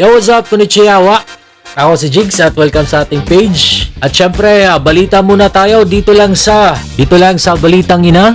Yo, what's up? Konnichiwa. Ako si Jigs at welcome sa ating page. At syempre, balita muna tayo dito lang sa Balitang Ina.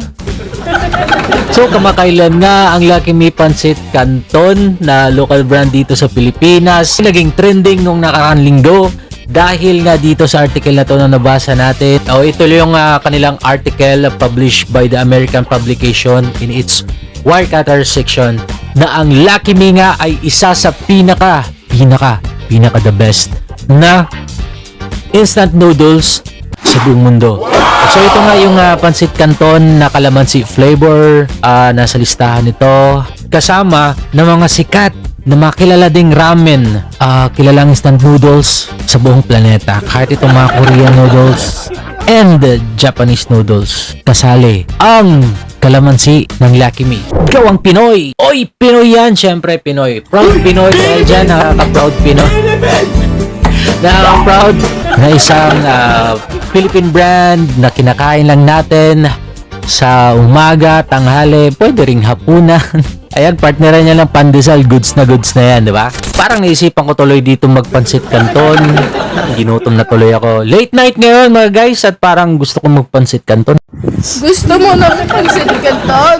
So, kamakailan nga ang Lucky Me Pancit Canton na local brand dito sa Pilipinas. Naging trending nung nakaraang linggo dahil nga dito sa article na to na nabasa natin. Ito yung kanilang article published by the American publication in its Wirecutter section na ang Lucky Me nga ay isa sa pinaka the best na instant noodles sa buong mundo. So ito nga yung pancit canton na calamansi flavor, nasa listahan nito kasama ng mga sikat na makilala ding ramen, kilalang instant noodles sa buong planeta. Kahit itong mga Korean noodles and Japanese noodles, kasali ang kalamansi ng Lucky Me. Gawang Pinoy! Oy, Pinoy yan! Syempre, Pinoy. Proud Pinoy dahil dyan, nakaka-proud Pinoy. Nakaka-proud na isang Philippine brand na kinakain lang natin sa umaga, tanghali, pwede ring hapunan. Ayan, partneran niya lang pandesal, goods na yan, di ba? Parang naisipan ko tuloy dito magpansit canton. Ginutom na tuloy ako. Late night ngayon mga guys at parang gusto kong magpansit canton. Gusto mo na pansit canton?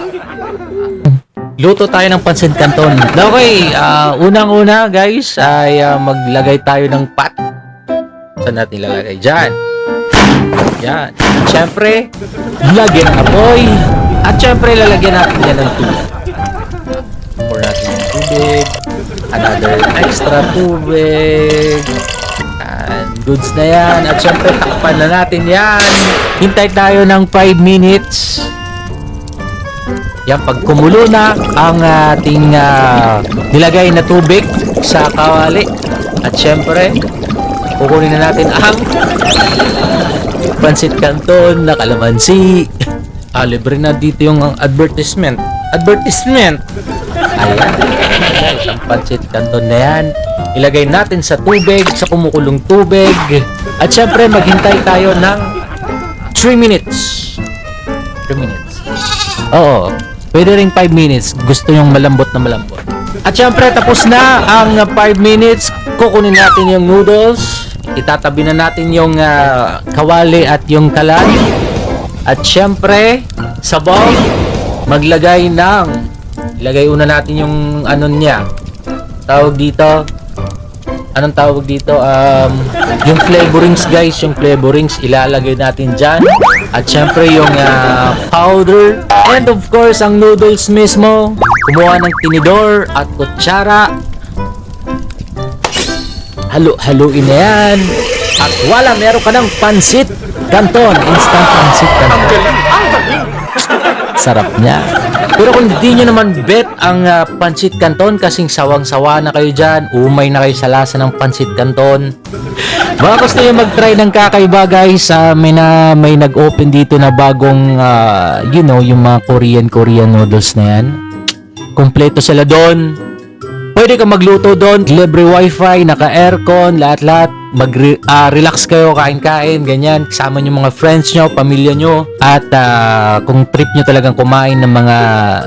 Luto tayo ng pansit canton. Okay, unang-una guys ay maglagay tayo ng pot. Saan natin ilalagay? Diyan. Yan. At syempre, lagyan ng apoy. At syempre, lalagyan natin yan ng tubig. Pour natin yung tubig. Another extra tubig. And goods na yan. At syempre, takpan na natin yan. Hintay tayo ng 5 minutes. Yan, pag kumulo na ang ating nilagay na tubig sa kawali. At syempre, kukunin na natin ang pancit canton na kalamansi. Libre na dito yung advertisement. Ayan. Ang pancit canton na yan. Ilagay natin sa tubig, sa kumukulong tubig. At syempre, maghintay tayo ng 3 minutes. 3 minutes. Oo. Pwede rin 5 minutes. Gusto yung malambot na malambot. At syempre, tapos na ang 5 minutes. Kukunin natin yung noodles. Itatabi na natin yung kawali at yung kalan. At syempre, sa bowl, ilagay una natin yung niya. Anong tawag dito? Yung flavorings guys, yung flavorings ilalagay natin dyan. At syempre yung powder. And of course, ang noodles mismo. Kumuha ng tinidor at kutsara. Halo-haluin na yan. At wala, meron ka ng pancit canton. Instant pancit canton. Sarap niya. Pero kung di nyo naman bet ang pancit canton, kasing sawang-sawa na kayo dyan, umay na kayo sa lasa ng pancit canton, baka gusto nyo mag-try ng kakaiba guys. May nag-open dito na bagong yung mga Korean noodles na yan. Kompleto sila doon. Pwede ka magluto doon, libre wifi, naka-aircon, lahat-lahat. Relax kayo, kain-kain, ganyan. Kasama nyo mga friends nyo, pamilya nyo. At kung trip nyo talagang kumain ng mga,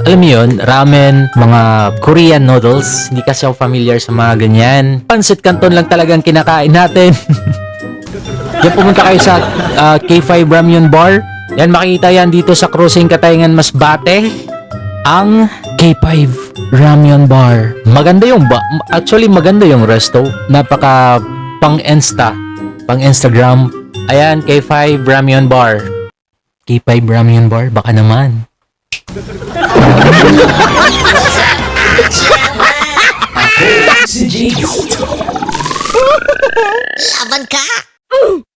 alam mo yun, ramen, mga Korean noodles, hindi kasi ako familiar sa mga ganyan. Pancit canton lang talagang kinakain natin. Yan, pumunta kayo sa K5 Ramyun Bar. Yan, makikita yan dito sa Cruising Katayngan, Masbate. Ang K5 Ramyun Bar. Maganda maganda yung resto. Napaka pang-Instagram. Ayan, K5 Ramyun Bar. K5 Ramyun Bar, baka naman. Laban ka!